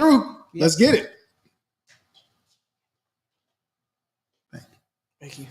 through. Yep. Let's get it. Thank you.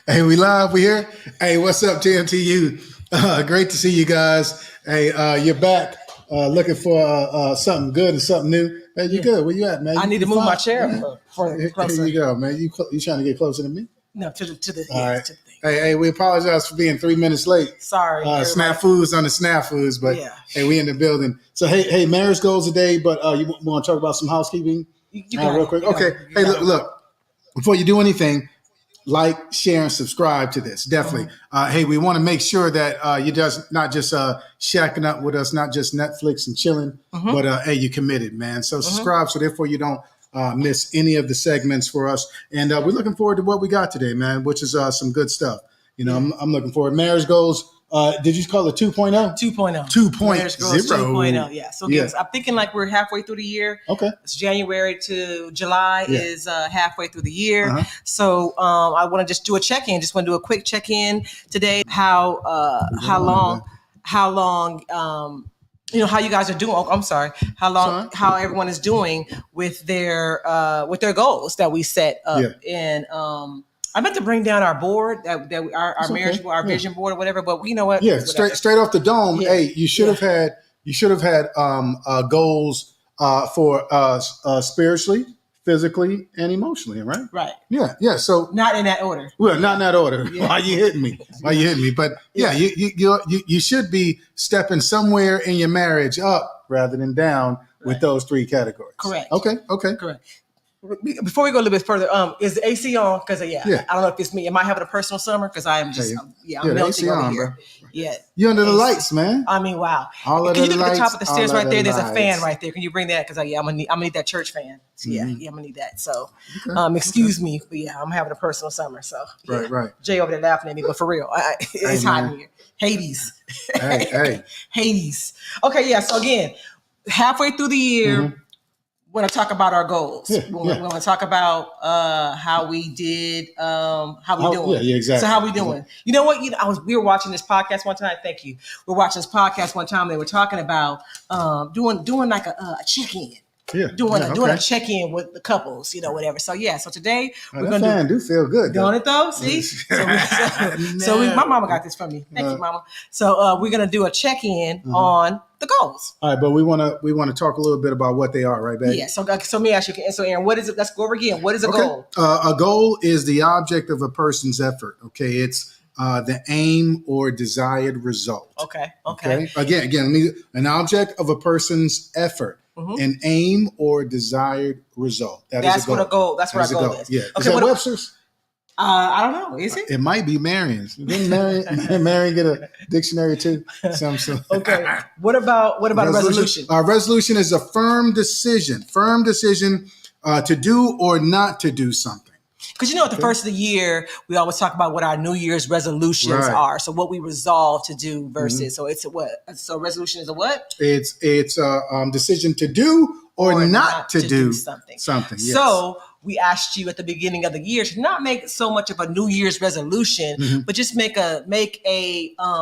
Hey, we live. We here. Hey, what's up, TMTU? Great to see you guys. Hey, you're back. Looking for something good and something new. Hey, you good? Where you at, man? I need to move my chair for closer. Here you go, man. You trying to get closer to me? No, to the All right. To the thing. Hey, we apologize for being 3 minutes late. Sorry. Snafus on the snafus, but hey, we in the building. So hey, marriage goals today, but you want to talk about some housekeeping? You got real quick. Okay. Hey, look. Before you do anything, like, share, and subscribe to this. Definitely. Hey, we want to make sure that you just not just shacking up with us, not just Netflix and chilling, but hey, you committed, man. So subscribe, so therefore you don't miss any of the segments for us. And we're looking forward to what we got today, man, which is some good stuff. You know, I'm looking forward. Marriage goals. Did you call it 2.0? 2.0. 2.0. Yeah. So again, I'm thinking like we're halfway through the year. Okay. It's January to July is halfway through the year. So I want to just do a check-in. Just want to do a quick check-in today. How long, how you guys are doing. Oh, I'm sorry. How everyone is doing with their goals that we set up I meant to bring down our board, our marriage board, our vision board, or whatever. But you know what? Yeah, straight off the dome. Yeah. Hey, you should have had goals for spiritually, physically, and emotionally, right? Right. Yeah. So not in that order. Well, not in that order. Yeah. Why you hitting me? But you should be stepping somewhere in your marriage up rather than down with those three categories. Correct. Okay. Correct. Before we go a little bit further, is the AC on? Because I don't know if it's me. Am I having a personal summer? Because I am just I'm melting over here. Bro. Yeah, you're under the lights, man. I mean, wow. Can you look at the top of the stairs right there? There's a fan right there. Can you bring that? Because I'm gonna need that church fan. So, I'm gonna need that. So, excuse me, but I'm having a personal summer. So, right. Jay over there laughing at me, but for real, it's hot in here. Hades. Hey. Hades. Okay, yeah. So again, halfway through the year. We want to talk about our goals. We want to talk about how we did, how we doing. Yeah, exactly. So how we doing? You know what? We were watching this podcast one time. Thank you. We were watching this podcast one time. They were talking about doing like a check-in. Doing a check-in with the couples, whatever. So so today we're gonna do feel good. Don't it though? See? My mama got this from me. Thank you, mama. So we're gonna do a check-in on the goals. All right, but we want to talk a little bit about what they are, right, babe? Yeah. So let me ask you. So Aaron, what is it? Let's go over again. What is a goal? A goal is the object of a person's effort. Okay, it's the aim or desired result. Okay. Again, an object of a person's effort. An aim or desired result. That's what a goal. That's what a goal is. Yeah. Okay, is that Webster's? I don't know. Is it? It might be Marion's. Didn't Marion get a dictionary too? Okay. What about a resolution? Our resolution is a firm decision to do or not to do something. Because at the first of the year, we always talk about what our New Year's resolutions are. So what we resolve to do versus. So it's a what? So resolution is a what? It's a decision to do or not to do something. Yes. So we asked you at the beginning of the year to not make so much of a New Year's resolution, but just make a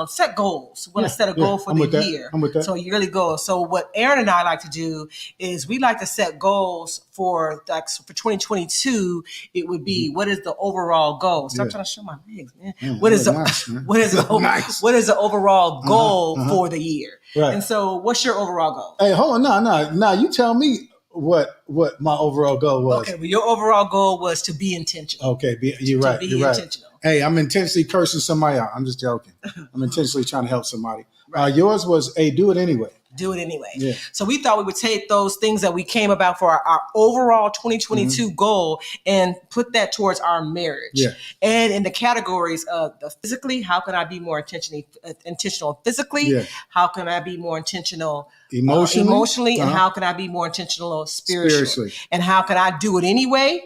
set goals. We want to set a goal for the year. I'm with that. So yearly goals. So what Aaron and I like to do is we like to set goals for 2022. It would be what is the overall goal? Stop trying to show my legs, man. What is the overall goal for the year? Right. And so what's your overall goal? Hey, hold on. No. You tell me what my overall goal was. Okay, well, your overall goal was to be intentional. Okay, you're right. You're intentional. Right. Hey, I'm intentionally cursing somebody out. I'm just joking. I'm intentionally trying to help somebody. Yours was, do it anyway. Do it anyway. Yeah. So we thought we would take those things that we came about for our overall 2022 goal and put that towards our marriage. Yeah. And in the categories of the physically, how can I be more intentional physically? Yeah. How can I be more intentional emotionally? And how can I be more intentional spiritually? And how can I do it anyway?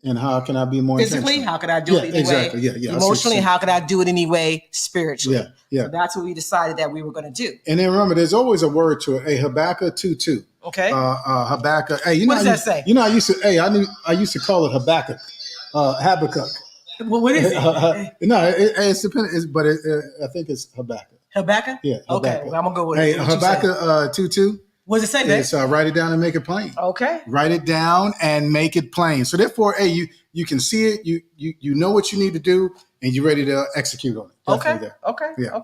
And how can I be more physically? intentional? How can I do it anyway? Exactly. Yeah. Emotionally, how can I do it anyway? Spiritually. Yeah. So that's what we decided that we were going to do. And then remember, there's always a word to it. Hey, Habakkuk 2:2. Okay. Habakkuk. Hey, what does that say? You know, I used to call it Habakkuk. Habakkuk. Well, what is it? No, it's dependent. But I think it's Habakkuk. Habakkuk? Yeah. Habakkuk. Okay. Well, I'm gonna go with Hey, it. Habakkuk 2:2. What does it say, babe? It's write it down and make it plain. Okay. Write it down and make it plain. So therefore, hey, you can see it. You know what you need to do, and you're ready to execute on it. Okay. Yeah.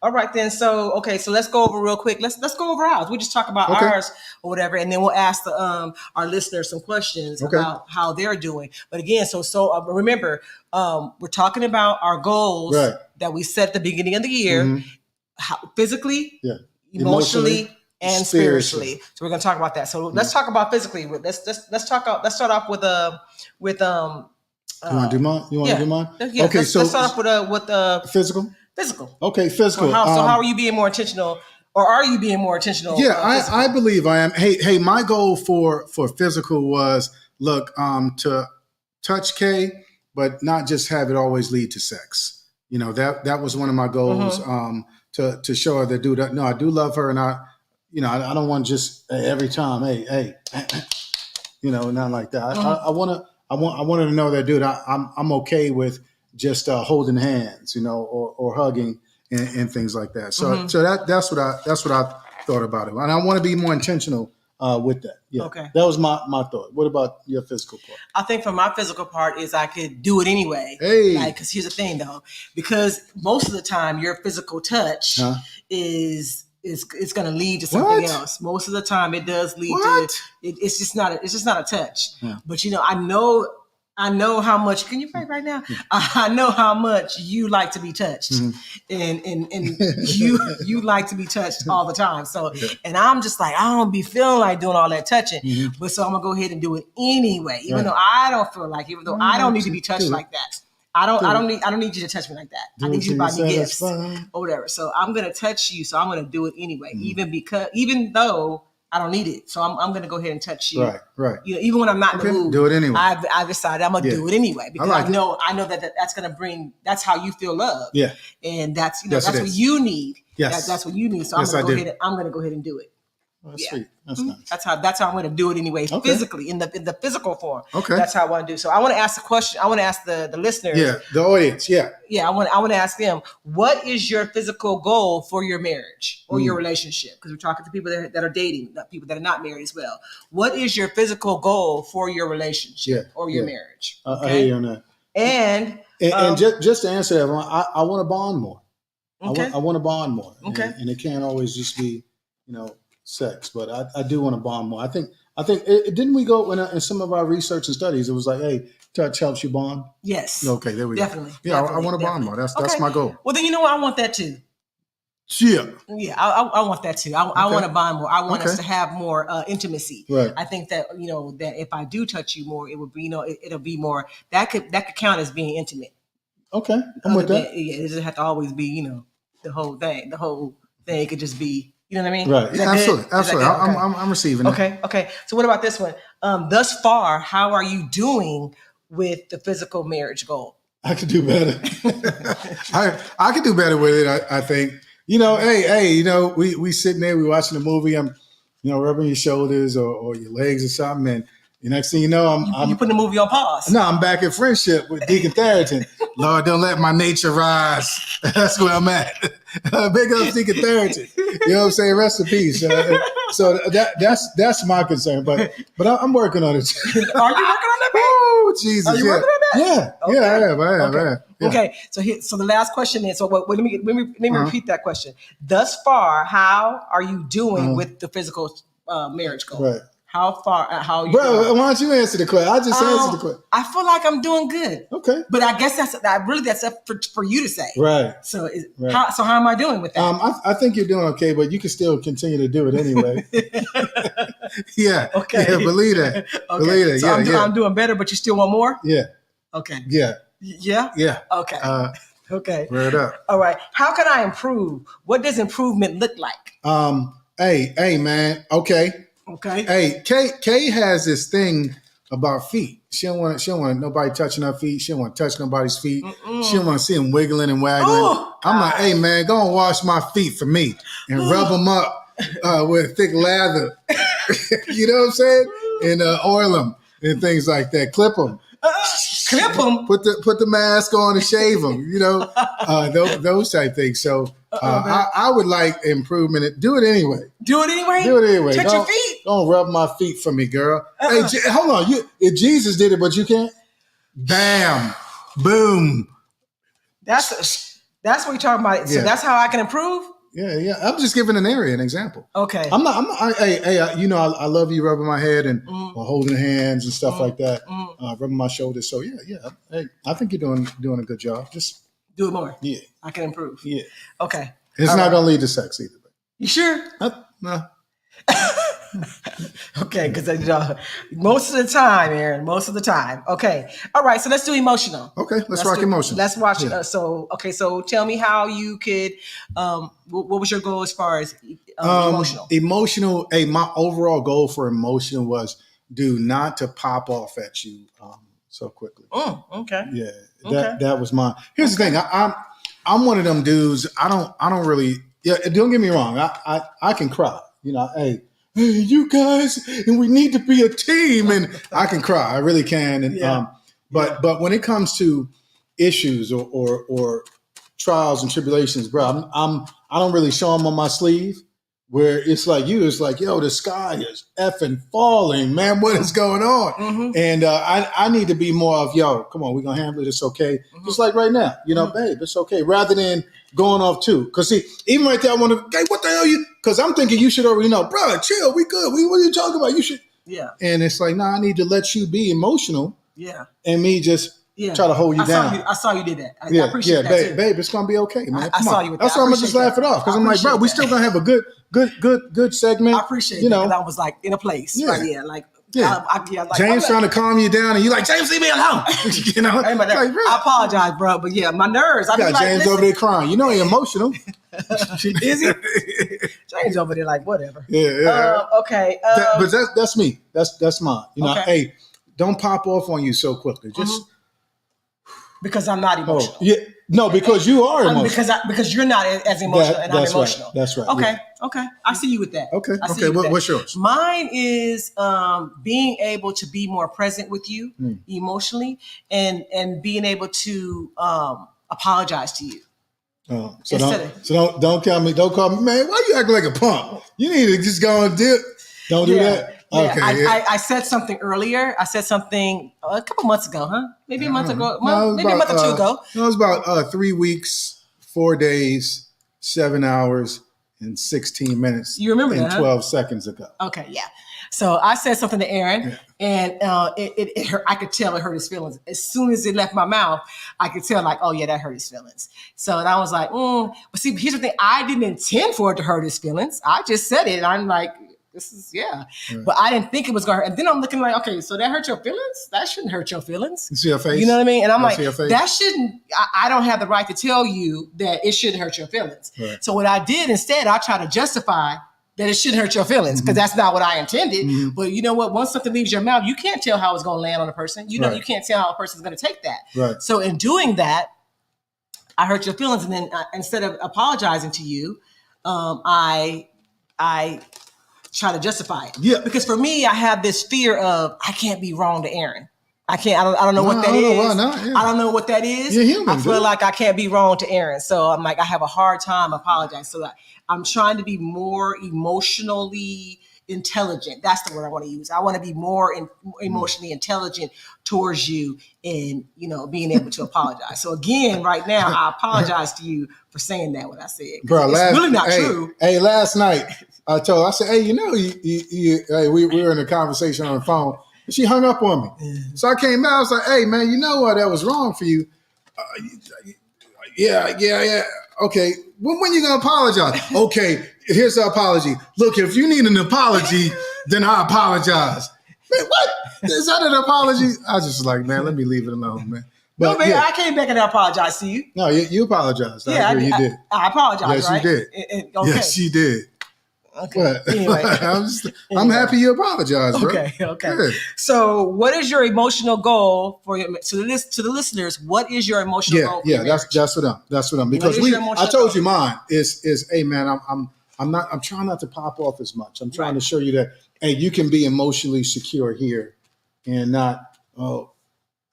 All right then. So let's go over real quick. Let's go over ours. We just talk about ours or whatever, and then we'll ask our listeners some questions about how they're doing. But again, remember, we're talking about our goals that we set at the beginning of the year, physically, emotionally, and spiritually. So we're going to talk about that. So let's talk about physically. Let's start off with you want to do mine? You want to do mine? Yeah. Okay, let's start off with physical. Physical. Okay, physical. So how are you being more intentional, or are you being more intentional? Yeah, I believe I am. Hey, my goal for physical was to touch Kay, but not just have it always lead to sex. You know, that was one of my goals. To show her that, dude, no, I do love her, and I don't want just every time, hey, not like that. I want her to know that, dude, I'm okay with just holding hands, or hugging and things like that. So that's what I thought about it, and I want to be more intentional with that. Yeah. Okay. That was my thought. What about your physical part? I think for my physical part is I could do it anyway. Hey. Because here's the thing though, because most of the time your physical touch is going to lead to something else. Most of the time it does lead to it's just not a touch. Yeah. But I know how much. Can you pray right now? I know how much you like to be touched, and you like to be touched all the time. So, and I'm just like, I don't be feeling like doing all that touching, but so I'm gonna go ahead and do it anyway, even though I don't feel like, even though I don't need to be touched like that. I don't need you to touch me like that. I need you to buy me gifts or whatever. So I'm gonna touch you. So I'm gonna do it anyway, even though I don't need it. So I'm going to go ahead and touch you. Right. Even when I'm not in the mood. Do it anyway. I've decided I'm going to do it anyway because I know that's going to bring, that's how you feel love. Yeah. And that's what you need. Yes. That's what you need. So I'm going to go ahead and do it. That's sweet. That's nice. That's how I'm going to do it anyway, physically, in the physical form. Okay. That's how I want to do. So I want to ask the question. I want to ask the listeners. Yeah, the audience. Yeah. Yeah, I want to ask them, what is your physical goal for your marriage or your relationship? Because we're talking to people that are dating, not people that are not married as well. What is your physical goal for your relationship or your marriage? I hear you on that. And just to answer that one, I want to bond more. Okay. I want to bond more. Okay. And it can't always just be, sex, but I do want to bond more. I think didn't we go in some of our research and studies? It was like, hey, touch helps you bond. Yes. Okay, there we go. Definitely. Yeah, I want to bond more. That's my goal. Well, then you know what? I want that too. Yeah. Yeah, I want that too. I want to bond more. I want us to have more intimacy. Right. I think that that if I do touch you more, it would be it'll be more that could count as being intimate. Okay, I'm with that. It doesn't have to always be the whole thing. The whole thing could just be. You know what I mean? Right. Yeah, absolutely. I'm receiving it. Okay. So what about this one? Thus far, how are you doing with the physical marriage goal? I could do better. I could do better with it. I think. Hey, we sitting there, we watching a movie. I'm, rubbing your shoulders or your legs or something, and the next thing you know, I'm you putting the movie on pause. No, I'm back in friendship with Deacon Theriton. Lord, don't let my nature rise. That's where I'm at. Big up Deacon Theriton. You know what I'm saying? Rest in peace. So that's my concern. But I'm working on it. Are you working on that, man? Oh, Jesus. Are you working on that? Yeah. Okay. Yeah, I am. Yeah. Okay. So the last question is, let me repeat that question. Thus far, how are you doing with the physical marriage goal? Right. How are you Bro, doing? why don't you answer the question? I just answered the question. I feel like I'm doing good. Okay. But I guess that's up for you to say. Right. So how am I doing with that? I think you're doing okay, but you can still continue to do it anyway. Yeah. Okay. Yeah, believe that. Okay. Believe it. So I'm doing better, but you still want more? Yeah. Okay. Yeah. Yeah? Yeah. Okay. Okay. Word up. All right. How can I improve? What does improvement look like? Hey, man. Okay. Okay. Hey, Kay has this thing about feet. She don't want nobody touching her feet. She don't want to touch nobody's feet. She don't want to see them wiggling and waggling. Oh, I'm like, hey man, go and wash my feet for me and rub them up with thick lather. You know what I'm saying? And oil them and things like that. Clip them. Clip them. Put the mask on and shave them. You know, those type things. So I would like improvement. Do it anyway. Do it anyway. Do it anyway. Touch your feet. Don't rub my feet for me, girl. Hey, hold on. If Jesus did it, but you can't. Bam, boom. That's what you're talking about. So that's how I can improve. Yeah. I'm just giving an example. Okay. I'm not. You know, I love you rubbing my head and holding hands and stuff like that, rubbing my shoulders. So yeah. Hey, I think you're doing a good job. Just do it more. Yeah, I can improve. Yeah. Okay. It's not gonna lead to sex either. You sure? No. Okay, because most of the time, Aaron. Most of the time. Okay. All right. So let's do emotional. Okay. Let's rock emotional. Let's watch it. So tell me how you could. What was your goal as far as emotional? Emotional. My overall goal for emotional was not to pop off at you so quickly. Okay. Yeah. That was mine. Here's the thing. I'm one of them dudes. I don't really. Yeah. Don't get me wrong. I can cry. You know. Hey, you guys, and we need to be a team. And I can cry. I really can. And but when it comes to issues or trials and tribulations, bro, I don't really show them on my sleeve. Where it's like it's like, yo, the sky is effing falling, man. What is going on? Mm-hmm. And I need to be more of, yo, come on, we're gonna handle it. It's okay. Mm-hmm. Just like right now, you know, babe, it's okay. Rather than going off too, because see, even right there, I want to, hey, what the hell you? Because I'm thinking you should already know, bro. Chill, we good. What are you talking about? You should, yeah. And it's like, I need to let you be emotional, and me just. Yeah. Try to hold you down. I saw you did that. I appreciate that too. Babe, it's gonna be okay, man. I saw you with that. That's why I'm gonna just laugh it off because I'm like, bro, we still gonna have a good segment. I appreciate it. I was like in a place. Yeah. Right, yeah. Like, like James trying to calm you down, and you like, James, leave me alone. You know, hey, like, I apologize, bro, but yeah, my nerves. I got James over there crying. You know, he emotional. Is he? James over there like whatever. Yeah. Okay. But that's me. That's mine. You know, hey, don't pop off on you so quickly. Just. Because I'm not emotional. Oh, yeah. No, because you are emotional. Because you're not as emotional and I'm emotional. Right. That's right. Okay. Yeah. Okay. I see you with that. Okay. What's yours? Mine is being able to be more present with you emotionally and being able to apologize to you. Oh, so don't call me, man. Why you acting like a punk? You need to just go and dip. Don't do that. Yeah. Okay. I said something earlier. I said something a couple months ago, huh? Maybe a month ago. Maybe a month or two ago. No, it was about 3 weeks, 4 days, 7 hours, and 16 minutes. You remember and that? 12 seconds ago. Okay, yeah. So I said something to Aaron, and it hurt. I could tell it hurt his feelings. As soon as it left my mouth, I could tell, like, oh yeah, that hurt his feelings. So I was like, But see, here's the thing: I didn't intend for it to hurt his feelings. I just said it. And I'm like, this is right. But I didn't think it was gonna hurt. And then I'm looking like, okay, so that hurt your feelings? That shouldn't hurt your feelings. You see your face? You know what I mean? And I'm like, that shouldn't. I don't have the right to tell you that it shouldn't hurt your feelings. Right. So what I did instead, I tried to justify that it shouldn't hurt your feelings because that's not what I intended. Mm-hmm. But you know what? Once something leaves your mouth, you can't tell how it's going to land on a person. You know, you can't tell how a person's going to take that. Right. So in doing that, I hurt your feelings, and then instead of apologizing to you, I try to justify it. Yeah. Because for me, I have this fear of I can't be wrong to Aaron. I don't know what that is. I don't know what that is. You're human, I feel like I can't be wrong to Aaron. So I'm like, I have a hard time apologizing. So I'm trying to be more emotionally intelligent. That's the word I want to use. I want to be more emotionally intelligent towards you and, being able to apologize. So again, right now, I apologize to you for saying that, what I said. Bro, it's really not true. Hey, last night, I said, hey, we were in a conversation on the phone. She hung up on me. So I came out. I was like, hey, man, you know what? That was wrong for you. Yeah. Okay. When you going to apologize? Okay. Here's the apology. Look, if you need an apology, then I apologize. Man, what? Is that an apology? I was just like, man, let me leave it alone, man. But, no, man, I came back and I apologized to you. No, you apologized. I agree, you did. I apologized, yes, right? You did. Okay. Yes, you did. Okay. What? Anyway. I'm happy you apologize, bro. Okay. Good. So, what is your emotional goal for your to the listeners? What is your emotional goal? For your marriage? That's what I'm because I told you mine is hey man, I'm trying not to pop off as much. I'm trying to show you that hey, you can be emotionally secure here and not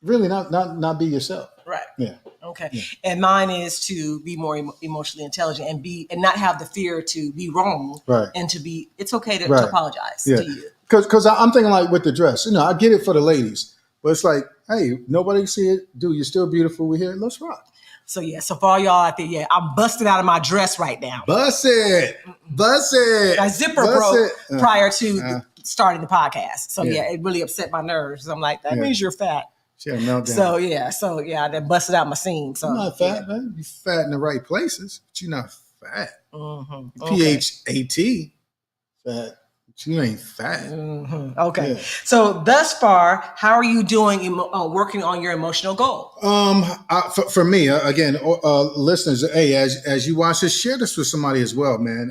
really not be yourself. Right. Yeah. Okay. Yeah. And mine is to be more emotionally intelligent and not have the fear to be wrong. Right. And it's okay to apologize to you. Because I'm thinking like with the dress, I get it for the ladies, but it's like, hey, nobody can see it. Dude, you're still beautiful. We're here. Let's rock. So so for all y'all out there, I'm busting out of my dress right now. Bust it. My zipper broke prior to starting the podcast. So it really upset my nerves. I'm like, that means you're fat. Yeah, meltdown. So I then busted out my seam. So you're not fat, man. You're fat in the right places, but you're not fat. Mm-hmm. PHAT, fat. But you ain't fat. Mm-hmm. Okay. Yeah. So thus far, how are you doing working on your emotional goal? For me, again, listeners, hey, as you watch this, share this with somebody as well, man.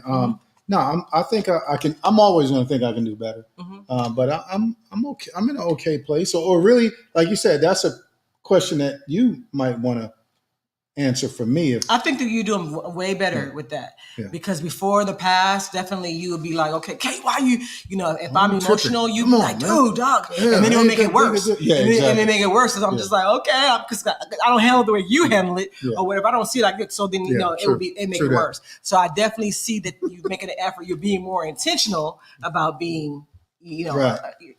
No, I think I can. I'm always going to think I can do better. Mm-hmm. But I'm okay. I'm in an okay place. Or really, like you said, that's a question that you might want to answer for me. I think that you're doing way better with that because before the past, definitely you would be like, okay, Kate, why you if I'm emotional, you be like, dude, dog, and then it would make it worse. And then make it worse. So I'm just like, okay, because I don't handle it the way you handle it or whatever. I don't see it like that. So then it make it worse. So I definitely see that you're making an effort. You're being more intentional about being.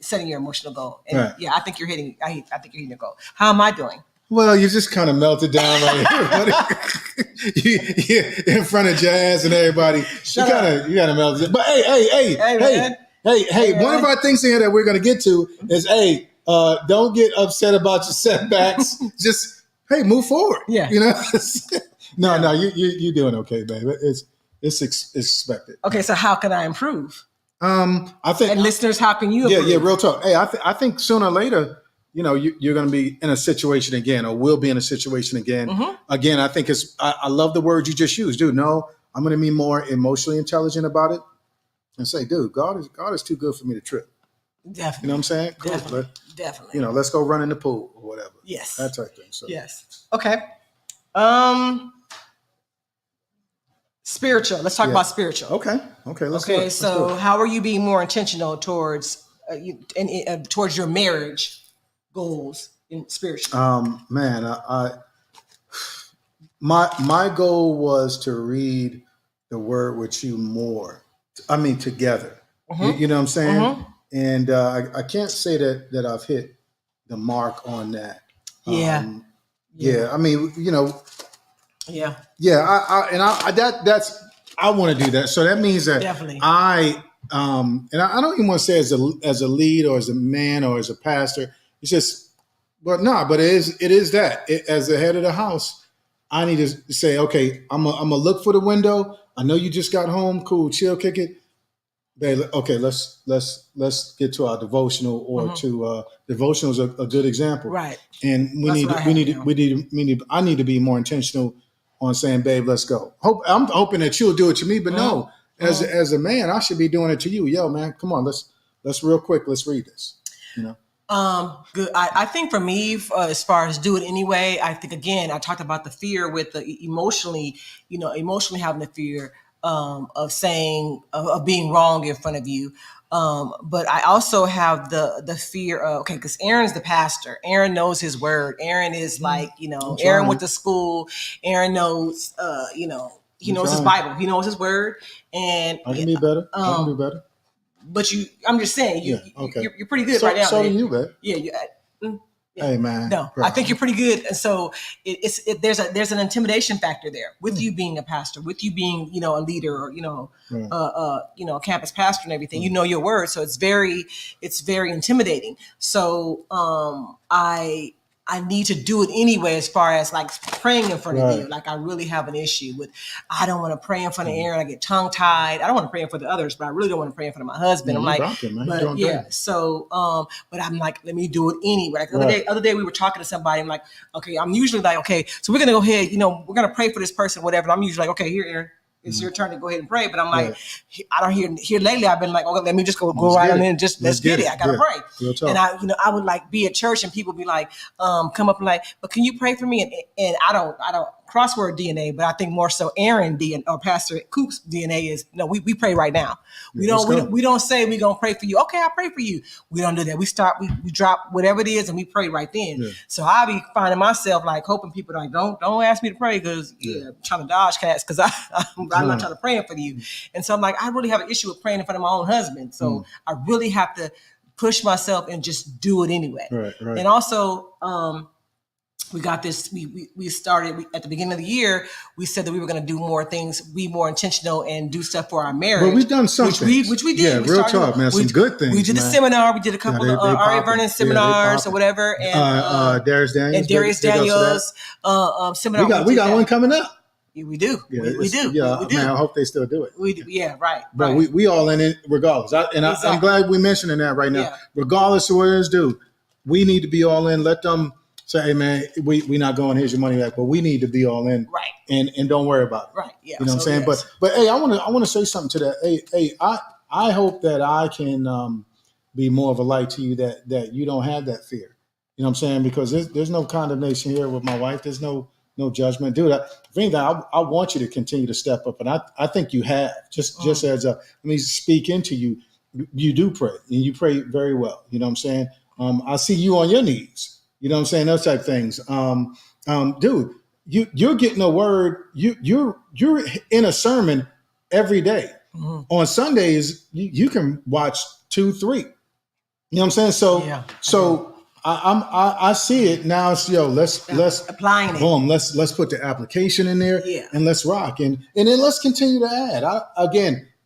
Setting your emotional goal. And I think you're hitting. I think you're hitting your goal. How am I doing? Well, you just kind of melted down right here, in front of Jazz and everybody. You kind of melted. But hey, one of our things here that we're going to get to is, don't get upset about your setbacks. Just, move forward. Yeah. No, you're doing okay, baby. It's expected. Okay, so how can I improve? I think, and listeners, how can you improve? Yeah, real talk. Hey, I think sooner or later, you're going to be in a situation again, or will be in a situation again. Mm-hmm. Again, I think I love the word you just used, dude. No, I'm going to be more emotionally intelligent about it and say, dude, God is too good for me to trip. Definitely. You know what I'm saying? Cool. Definitely. Let's go run in the pool or whatever. Yes. That type of thing. So. Yes. Okay. Spiritual. Let's talk about spiritual. Okay. Let's do it. So how are you being more intentional towards towards your marriage goals in spiritual? Man, my goal was to read the word with you more. I mean, together. Mm-hmm. You know what I'm saying? Mm-hmm. And I can't say that I've hit the mark on that. Yeah. I mean, Yeah. I want to do that. So that means that definitely. and I don't even want to say as a lead or as a man or as a pastor. It's just, but it is that as the head of the house, I need to say, okay, I'm gonna look for the window. I know you just got home. Cool, chill, kick it. Babe, okay, let's get to our devotional or to devotional is a good example. Right. And I need to be more intentional on saying, babe, let's go. I'm hoping that you'll do it to me, but no, as a man, I should be doing it to you. Yo, man, come on, let's real quick, let's read this. Good. I think for me, as far as do it anyway, I think again, I talked about the fear with the emotionally having the fear of saying of being wrong in front of you. But I also have the fear of, because Aaron's the pastor. Aaron knows his word. Aaron is like, Aaron went to school. Aaron knows, he knows his Bible. He knows his word. And I can be better. I can do better. But I'm just saying, you're pretty good right now. So do you, babe. Yeah. Hey, man. No, bro. I think you're pretty good. And so there's an intimidation factor there with you being a pastor, with you being, a leader or, a campus pastor and everything, your word. So it's very intimidating. So, I need to do it anyway, as far as like praying in front of you. Like I really have an issue with, I don't want to pray in front of Aaron. I get tongue tied. I don't want to pray in front of the others, but I really don't want to pray in front of my husband. I'm like, so, but I'm like, let me do it anyway. Like the other day we were talking to somebody. I'm like, okay, I'm usually like, okay, so we're going to go ahead, we're going to pray for this person, whatever. And I'm usually like, okay, here, Aaron, it's your turn to go ahead and pray. But I'm like, I don't hear lately. I've been like, okay, let me just go right on in and just let's get it. I gotta pray. And I would like be at church and people be like, come up and like, but can you pray for me? And I don't crossword DNA, but I think more so Aaron DNA or Pastor Coop's DNA is no, we pray right now. We don't say we're gonna pray for you. Okay, I pray for you. We don't do that. We drop whatever it is and we pray right then. Yeah. So I'll be finding myself like hoping people like don't ask me to pray because I'm trying to dodge cats because I'm not trying to pray for you. And so I'm like, I really have an issue with praying in front of my own husband. So I really have to push myself and just do it anyway. Right. And also we got this. We started at the beginning of the year. We said that we were going to do more things, be more intentional, and do stuff for our marriage. Well, we've done something, which we did. Yeah, real talk, man. Some good things. We did a seminar. We did a couple of R.A. Vernon seminars or whatever, and Darius Daniels seminar. We got one coming up. Yeah, we do. Yeah, we do. Yeah, we do. Man, I hope they still do it. We do. Yeah, right. But we all in it regardless. I'm glad we're mentioning that right now. Yeah. Regardless of what it is, we need to be all in. Let them say, hey man, we not going, here's your money back, but we need to be all in. Right. And don't worry about it. Right. Yeah. You know what I'm saying? Yes. But hey, I wanna say something to that. Hey, I hope that I can be more of a light to you that you don't have that fear. You know what I'm saying? Because there's no condemnation here with my wife. There's no judgment. Dude, if anything, I want you to continue to step up. And I think you have. Just as let me speak into you. You do pray. And you pray very well. You know what I'm saying? I see you on your knees. You know what I'm saying? Those type of things. Dude, you're getting a word. You're in a sermon every day. Mm-hmm. On Sundays, you can watch 2, 3. You know what I'm saying? So I see it now. It's let's applying it. Boom. Let's put the application in there. Yeah. And let's rock and then let's continue to add.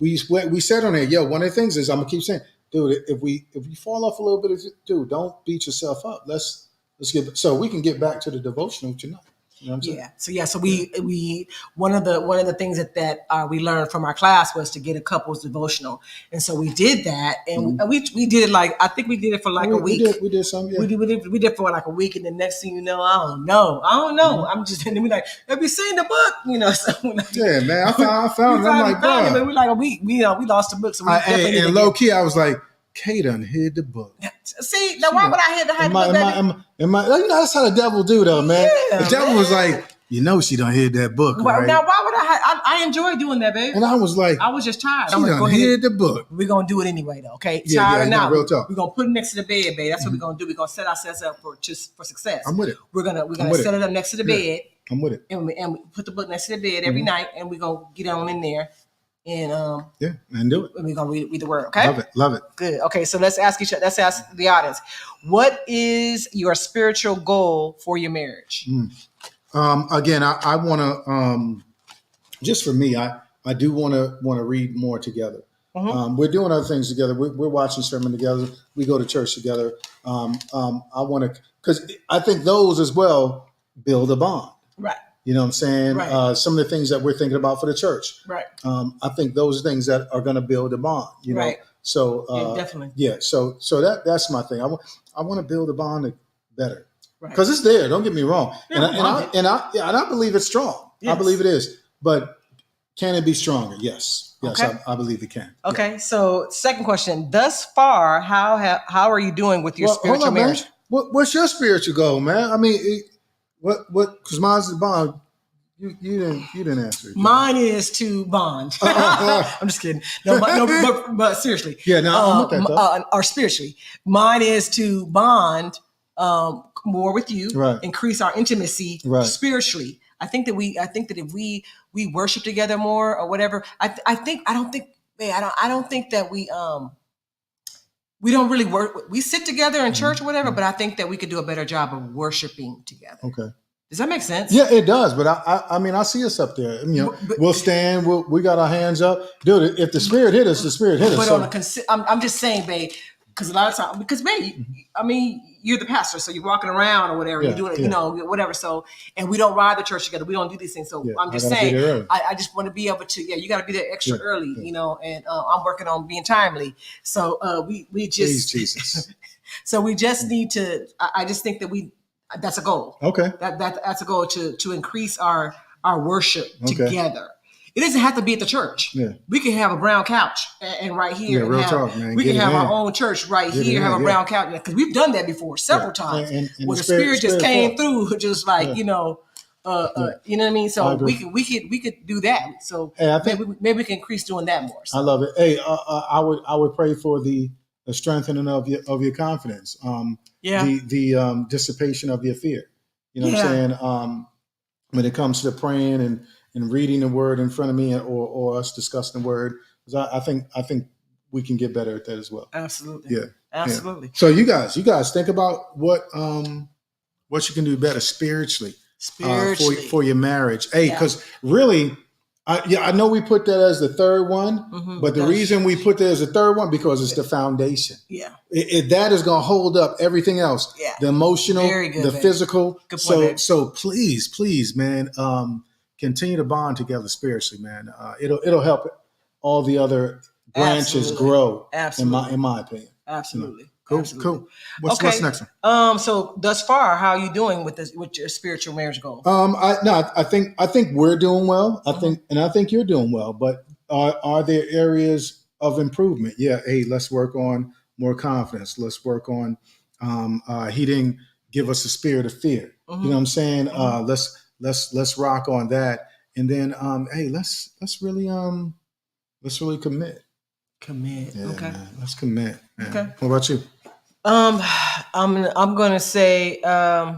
We said on there, one of the things is I'm gonna keep saying, dude, if we fall off a little bit, dude, don't beat yourself up. Let's get so we can get back to the devotional tonight. You know what I'm saying? So we one of the things that we learned from our class was to get a couples devotional, and so we did that, and we did it like I think we did it for like a week. We did some. Yeah. We did for like a week, and the next thing you know, I don't know. Mm-hmm. I'm just and then we like, have you seen the book? You know, so yeah, man, I found it. I'm like, bro, we like we lost the book, so we and low key, I was like, Kay done hid the book. See, now why would I hide the book? That's how the devil do though, man. Yeah, the devil was like, she done hid that book. Right? Now, why would I enjoy doing that, babe. And I was like, I was just tired. She done hid the book. We're going to do it anyway, though, okay? Tired now. Real talk. We're going to put it next to the bed, babe. That's what we're going to do. We're going to set ourselves up for success. I'm with it. We're gonna set it up next to the bed. I'm with it. And we put the book next to the bed every night, and we're going to get on in there. And and do it. And we're gonna read the word, okay? Love it. Good. Okay, so let's ask the audience. What is your spiritual goal for your marriage? Again, I wanna just for me, I do wanna read more together. Mm-hmm. We're doing other things together. We're watching sermon together. We go to church together. I wanna because I think those as well build a bond. Right. You know what I'm saying? Right. Some of the things that we're thinking about for the church. Right. I think those are things that are going to build a bond. You know? Right. So definitely. Yeah. So that's my thing. I want to build a bond better because right. It's there. Don't get me wrong. Yeah, and I believe it's strong. Yes. I believe it is. But can it be stronger? Yes. Okay. I believe it can. Okay. Yeah. So second question. Thus far, how are you doing with your spiritual marriage? Man. What's your spiritual goal, man? I mean. What? Because mine's the bond. You didn't answer it. Mine is to bond. I'm just kidding. No, but seriously. Yeah, no, I'm with that, or spiritually, mine is to bond more with you, right. Increase our intimacy spiritually. I think that if we worship together more or whatever, I don't think that we don't really work. We sit together in church or whatever, but I think that we could do a better job of worshiping together. Okay. Does that make sense? Yeah, it does. But I mean, I see us up there. We'll stand. We got our hands up, dude. If the Spirit hit us, the Spirit hit us. But I'm just saying, babe, because a lot of times, babe, I mean, you're the pastor, so you're walking around or whatever, you're doing it, whatever. So, and we don't ride the church together. We don't do these things. So I'm just saying, I just want to be able to, you got to be there extra early, and I'm working on being timely. So we just, Jesus. So we just need to, I just think that that's a goal. Okay. That's a goal to increase our worship together. it doesn't have to be at the church. Yeah. We can have a brown couch and right here. Yeah, real talk, man. We Get can it have in. our own church right Get it here, in, have a yeah. brown couch, because we've done that before several times. And where the the spirit just came flow. through, just like, you know what I mean? I So agree. we could do that. So Hey, I think maybe we can increase doing that more. So. I love it. Hey, I would pray for the strengthening of your confidence. The dissipation of your fear. You know what I'm saying? When it comes to praying and reading the word in front of me, or us discussing the word, because I think we can get better at that as well. Absolutely. Yeah. Absolutely. Yeah. So you guys think about what you can do better spiritually. For your marriage. Hey, because really, I know we put that as the third one, but the reason we put that as the third one, because it's the foundation. Yeah. That is going to hold up everything else. Yeah. The emotional, the physical. Good point, so please, man, continue to bond together spiritually, man. It'll help all the other branches grow. Absolutely. In my opinion. Absolutely. You know? Cool. Absolutely. Cool. What's next one? So thus far, how are you doing with your spiritual marriage goal? I think we're doing well. I think you're doing well. But are there areas of improvement? Yeah. Hey, let's work on more confidence. Let's work on he didn't give us a spirit of fear. You know what I'm saying? Let's rock on that. And then hey, let's really commit. Commit. Yeah, okay. Man. Let's commit. Man. Okay. What about you? I'm gonna say I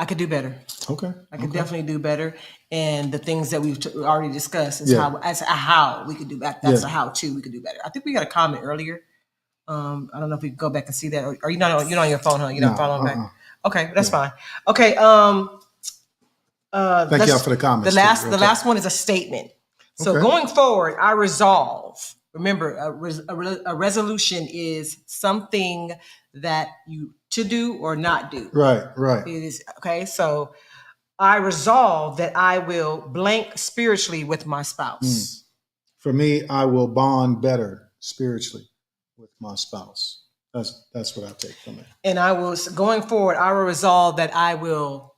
could do better. Okay. I could definitely do better, and the things that we've already discussed is how we could do that. That's a how to we could do better. I think we got a comment earlier. I don't know if we can go back and see that, or you're not on your phone, huh? You're not following back. Okay, that's fine. Okay. Thank y'all for the comments. The last one is a statement. So going forward, I resolve. Remember, a resolution is something that you to do or not do. Right. It is okay. So I resolve that I will blank spiritually with my spouse. For me, I will bond better spiritually with my spouse. That's what I take from it. And going forward, I will resolve that I will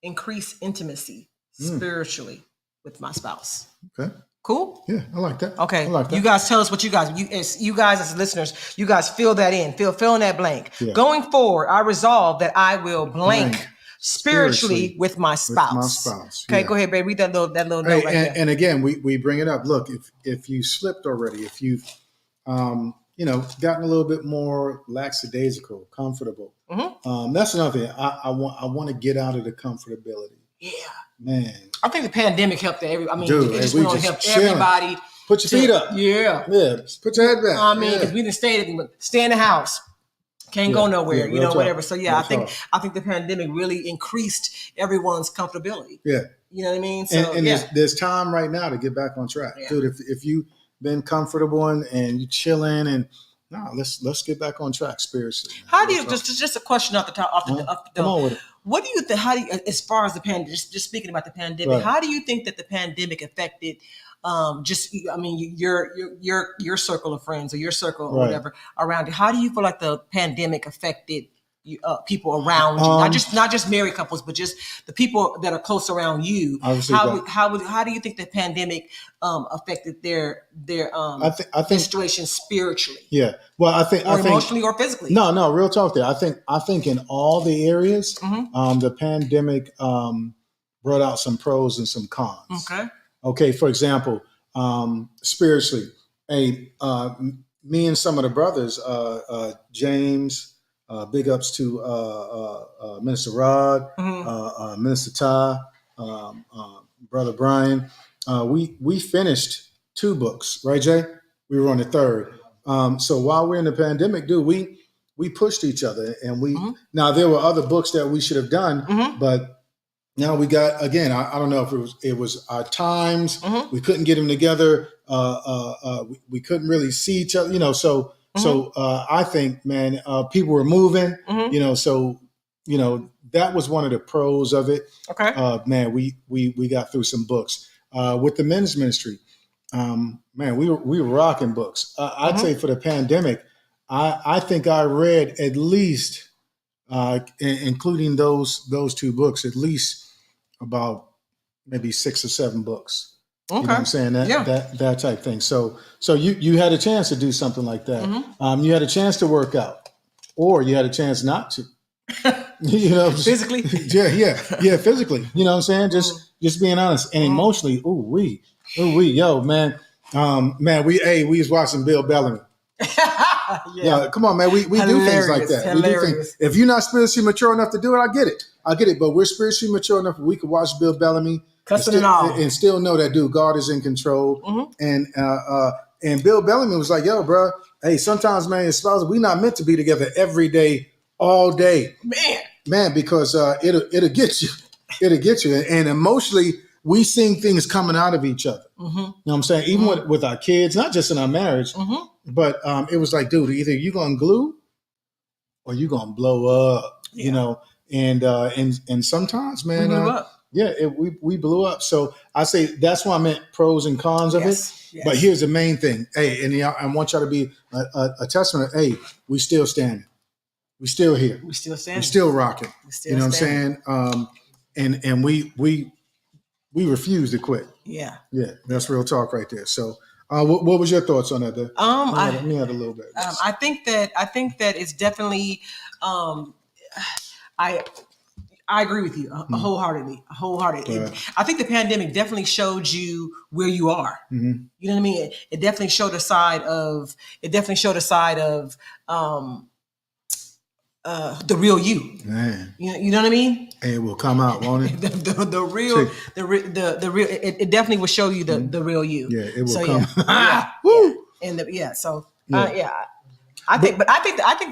increase intimacy spiritually with my spouse. Okay. Cool? Yeah, I like that. Okay. I like that. You guys tell us what you guys as listeners, you guys fill that in. Fill in that blank. Yeah. Going forward, I resolve that I will blank spiritually with my spouse. Okay, go ahead, baby. Read that little note right there. And again, we bring it up. Look, if you slipped already, if you've gotten a little bit more lackadaisical, comfortable. That's another thing. I want to get out of the comfortability. Yeah. Man. I think the pandemic helped it just helped chilling. everybody. Put your feet up. Yeah. Yeah. Put your head back. I mean, because we didn't stay in the house. Can't go nowhere, whatever. So I think the pandemic really increased everyone's comfortability. Yeah. You know what I mean? So and there's time right now to get back on track. Yeah. Dude, if you've been comfortable and you chilling and let's get back on track spiritually. How do you just a question off the top Come on with it. What do you think? How do you, as far as the pandemic? Just speaking about the pandemic, how do you think that the pandemic affected? Your circle of friends or your circle or whatever around you. How do you feel like the pandemic affected people around you? Not just married couples, but just the people that are close around you. How do you think the pandemic affected their situation spiritually? Yeah. Well, I think emotionally or physically. No, real talk there. I think in all the areas, the pandemic brought out some pros and some cons. Okay. For example, spiritually, me and some of the brothers, James. Big ups to Minister Rod, Minister Ty, Brother Brian. We finished 2 books, right, Jay? We were on the 3rd. So while we're in the pandemic, dude, we pushed each other, and now there were other books that we should have done, but now we got, again, I don't know if it was our times. We couldn't get them together. We couldn't really see each other, so. So I think, man, people were moving, so, that was one of the pros of it. Okay. Man, we got through some books. With the men's ministry, man, we were rocking books. I'd say for the pandemic, I think I read at least, including those 2 books, at least about maybe 6 or 7 books. Okay. You know what I'm saying? That type thing. So you had a chance to do something like that. Mm-hmm. You had a chance to work out, or you had a chance not to. You know, physically. Yeah, physically. You know what I'm saying? Just being honest, and emotionally. Yo, man, we was watching Bill Bellamy. Yeah, come on, man. We do things like that. We do things. If you're not spiritually mature enough to do it, I get it. But we're spiritually mature enough. We could watch Bill Bellamy and still know that, dude, God is in control. And Bill Bellamy was like, yo, bro, hey, sometimes, man, we not meant to be together every day, all day, man, because it'll get you. It'll get you. And emotionally, we seeing things coming out of each other. You know what I'm saying? Even with our kids, not just in our marriage, but it was like, dude, either you're going to glue or you're going to blow up, you know? And sometimes, man, we blew up. So I say that's why I meant pros and cons of it. Yes. But here's the main thing. Hey, and I want y'all to be a testament. Hey, we still standing. We still here. We still standing. We still rocking. You know what I'm saying? And we refuse to quit. Yeah. That's real talk right there. So, what was your thoughts on that? Let me add a little bit. I think that it's definitely. I agree with you wholeheartedly. Right. I think the pandemic definitely showed you where you are. You know what I mean? It definitely showed a side of. The real you. Man. You know what I mean? And it will come out, won't it? the real. It definitely will show you the real you. Yeah, it will come. I think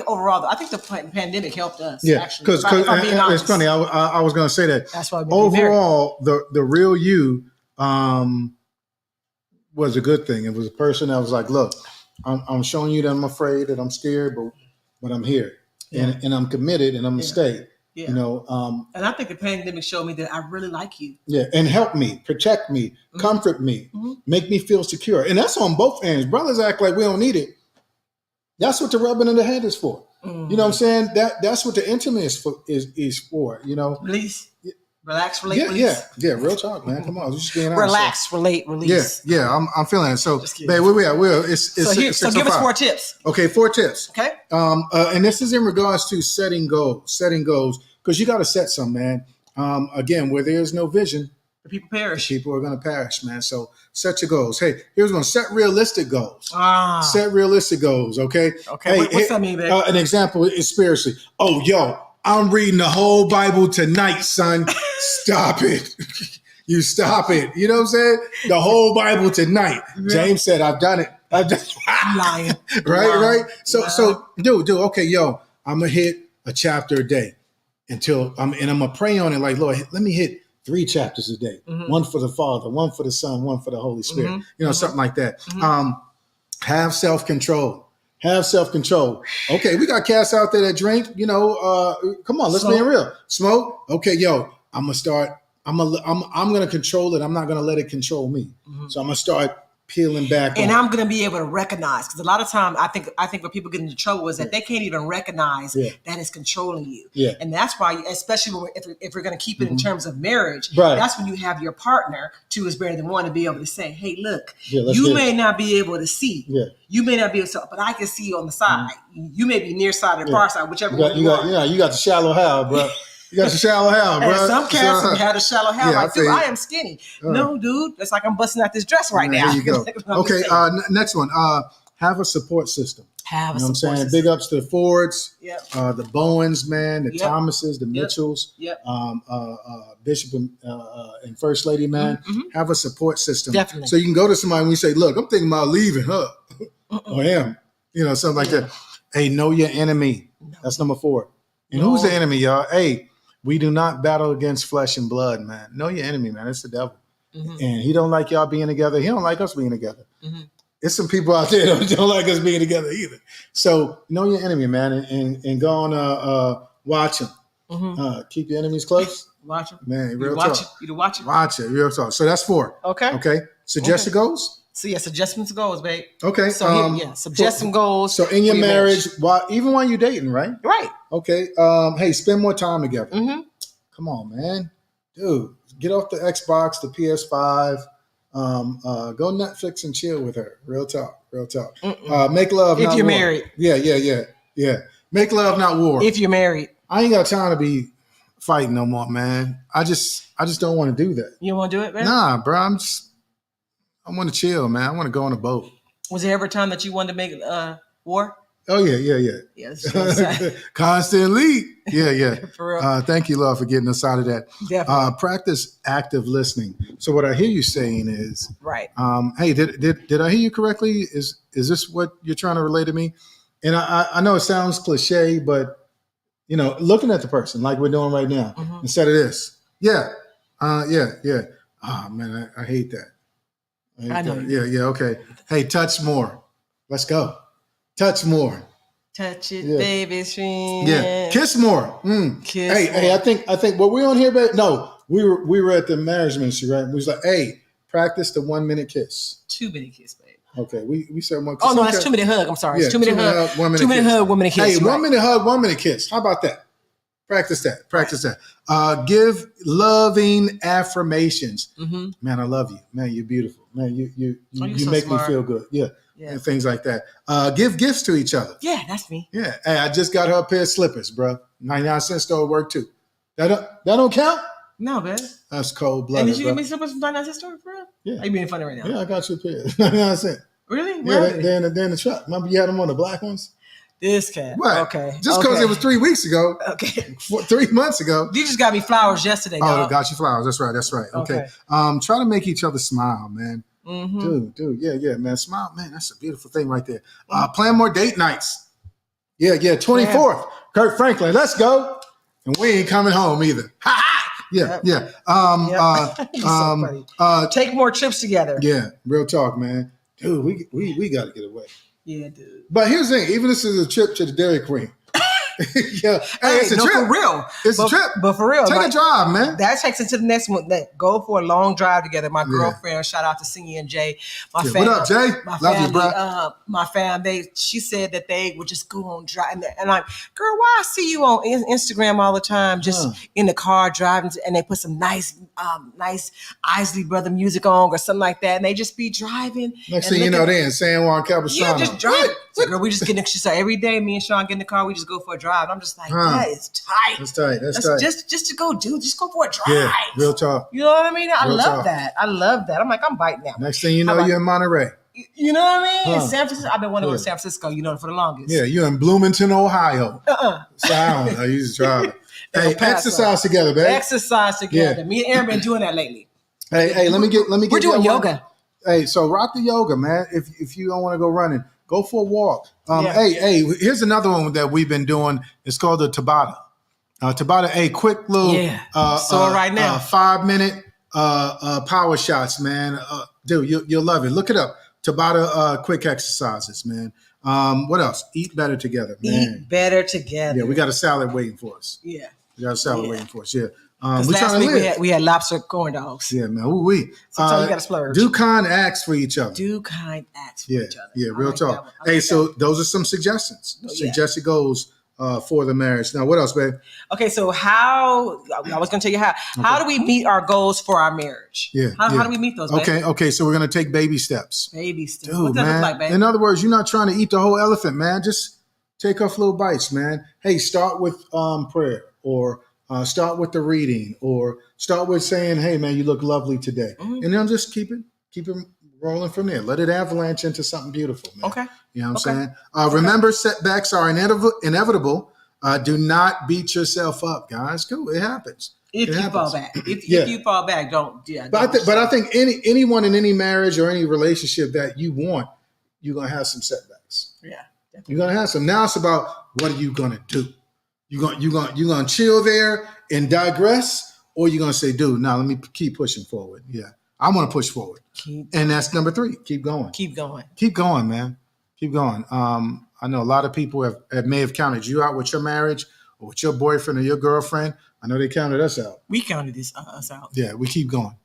overall, I think the pandemic helped us. Yeah, actually. Because it's funny. I was going to say that. That's why overall, the real you was a good thing. It was a person that was like, look, I'm showing you that I'm afraid, that I'm scared, but I'm here. And I'm committed, and I'm gonna stay. Yeah. You know, and I think the pandemic showed me that I really like you. Yeah, and help me, protect me, comfort me, make me feel secure, and that's on both ends. Brothers act like we don't need it. That's what the rubbing of the head is for. You know what I'm saying? That's what the intimate is for. You know, release, relax, relate, release. Yeah. Real talk, man. Come on, just being honest. Relax, relate, release. Yeah. I'm feeling it. So, babe, where we at? So give us 4 tips. Okay, 4 tips. Okay. And this is in regards to setting goals, because you got to set some, man. Again, where there is no vision, the people perish. The people are going to perish, man. So set your goals. Hey, here's one. Set realistic goals. Set realistic goals, okay? Okay, hey, what's that mean, babe? An example is spiritually. Oh, yo, I'm reading the whole Bible tonight, son. Stop it. You stop it. You know what I'm saying? The whole Bible tonight. Really? James said, I've done it. Lying. Right? So, dude, okay, yo, I'm going to hit a chapter a day until I'm going to pray on it like, Lord, let me hit 3 chapters a day. One for the Father, one for the Son, one for the Holy Spirit. You know, something like that. Have self-control. Okay, we got cats out there that drink. You know, come on, let's be real. Smoke. Okay, yo, I'm gonna control it. I'm not gonna let it control me. So I'm gonna start peeling back. And I'm gonna be able to recognize, because a lot of time I think where people get into trouble is that they can't even recognize that it's controlling you. Yeah. And that's why, especially if we're gonna keep it in terms of marriage, that's when you have your partner, 2 is better than 1, to be able to say, hey, look, you may not be able to see. Yeah. You may not be able to, but I can see you on the side. You may be near side or far side, whichever one you are. You got the shallow how, bro. You got the shallow how, bro. And some cats had a shallow how. Like, dude, I am skinny. No, dude, it's like I'm busting out this dress right now. There you go. Okay, next one. Have a support system. Have a support system. Big ups to the Fords, the Bowens, man, the Thomases, the Mitchells, Bishop and First Lady, man. Have a support system. Definitely. So you can go to somebody and you say, look, I'm thinking about leaving her or him. You know, something like that. Hey, know your enemy. That's number 4. And who's the enemy, y'all? Hey, we do not battle against flesh and blood, man. Know your enemy, man. It's the devil. And he don't like y'all being together. He don't like us being together. There's some people out there that don't like us being together either. So know your enemy, man, and go on watch him. Keep your enemies close. Watch him. Man, real talk. You watch it. Watch it, real talk. So that's 4. Okay. Suggest your goals. So suggest some goals, babe. Okay. So suggest some goals. So in your marriage, even while you're dating, right? Right. Okay. Hey, spend more time together. Come on, man. Dude, get off the Xbox, the PS5. Go Netflix and chill with her. Real talk. Make love, if not you're war. married. Yeah. Make love, not war. If you're married. I ain't got time to be fighting no more, man. I just don't want to do that. You don't want to do it, man? Nah, bro. I want to chill, man. I want to go on a boat. Was there ever a time that you wanted to make war? Oh yeah. Yes. Constantly. Yeah. For real. Thank you, Lord, for getting us out of that. Definitely. Practice active listening. So what I hear you saying is, right. Hey, did I hear you correctly? Is this what you're trying to relay to me? And I know it sounds cliche, but looking at the person like we're doing right now, instead of this, yeah. Oh man, I hate that. I know. Yeah. Okay. Hey, touch more. Let's go. Touch more. Touch it, baby. Stream. Yeah. Kiss more. Kiss hey, I think what we on here, babe? No, we were at the marriage ministry, right? We was like, hey, practice the 1 minute kiss. 2 minute kiss, babe. Okay, we said one. Oh no, that's 2 minute hug. I'm sorry. Yeah, it's 2 minute hug. 1 minute 2 minute kiss. hug, 1 minute kiss. Hey, 1 minute hug, 1 minute kiss. How about that? Practice that. Give loving affirmations. Man, I love you. Man, you're beautiful. Man, you so make smart. me feel good. Yeah. And things like that. Give gifts to each other. Yeah, that's me. Yeah. Hey, I just got her a pair of slippers, bro. 99-cent store work too. That don't count? No, man. That's cold blooded. And did you give me slippers from 99-cent store, for real? Yeah. Are you being funny right now? Yeah, I got you a pair. 99 cent. Really? Yeah, they're in the truck. Remember you had them on the black ones? This cat. What? Okay. Just because it was 3 weeks ago. Okay. 3 months ago. You just got me flowers yesterday, dog. Oh, got you flowers. That's right. Okay. Try to make each other smile, man. Dude. Yeah, man. Smile, man. That's a beautiful thing right there. Plan more date nights. Yeah. 24th. Kurt Franklin, let's go. And we ain't coming home either. Yeah. So funny. Take more trips together. Yeah, real talk, man. Dude, we got to get away. Yeah, dude. But here's the thing. Even this is a trip to the Dairy Queen. Yeah, hey, it's a trip. For real. It's a trip. But for real, take a drive, man. That takes us to the next one. Go for a long drive together. My girlfriend, shout out to Cindy and Jay. My family, what up, Jay? Love you, bro. My family, she said that they would just go on drive, and I'm, girl, why I see you on Instagram all the time, just in the car driving, and they put some nice Isley Brother music on or something like that, and they just be driving. Next thing you know, they in San Juan Capistrano. Yeah, just drive. So, girl, we just get in. She said every day, me and Sean get in the car, we just go for a drive. I'm just like, that is tight. That's tight. Just to go do, just go for a drive. Yeah, real talk. You know what I mean? I Real love talk. that. I'm like, I'm biting that. Next thing you know, you're in Monterey. You know what I mean? In San Francisco, I've been wanting to go to San Francisco, for the longest. Yeah, you're in Bloomington, Ohio. So I used to drive. Hey, exercise together, baby. Exercise together. Yeah. Me and Aaron been doing that lately. Hey, let me get. We're doing yoga. Hey, so rock the yoga, man. If you don't want to go running, go for a walk. Hey, here's another one that we've been doing. It's called the Tabata. Tabata, a quick little right now 5 minute power shots, man. Dude, you'll love it. Look it up. Tabata quick exercises, man. What else? Eat better together, man. Eat better together. Yeah, we got a salad waiting for us. Yeah. We got a salad waiting for us. Yeah. Last week we had lobster corn dogs. Yeah, man. Sometimes you got to splurge. Do kind acts for each other. Do kind acts for each other. Yeah, real talk. Hey, so those are some suggestions. Suggested goals for the marriage. Now, what else, babe? Okay, so I was going to tell you how do we meet our goals for our marriage? Yeah. How do we meet those, babe? Okay, so we're going to take baby steps. Baby steps. Dude, what does man, it look like, babe? In other words, you're not trying to eat the whole elephant, man. Just take off little bites, man. Hey, start with prayer, or start with the reading, or start with saying, hey, man, you look lovely today. And then just keep it rolling from there. Let it avalanche into something beautiful, man. Okay. You know what I'm saying? Remember, setbacks are inevitable. Do not beat yourself up, guys. Cool, it happens. If you fall back. If you fall back, don't. Yeah. But I think anyone in any marriage or any relationship that you want, you're going to have some setbacks. Yeah. Definitely. You're going to have some. Now it's about, what are you going to do? You going to chill there and digress, or you're going to say, dude, now let me keep pushing forward. Yeah. I want to push forward. And that's number 3. Keep going. Keep going. Keep going, man. Keep going. I know a lot of people may have counted you out with your marriage or with your boyfriend or your girlfriend. I know they counted us out. We counted us out. Yeah, we keep going.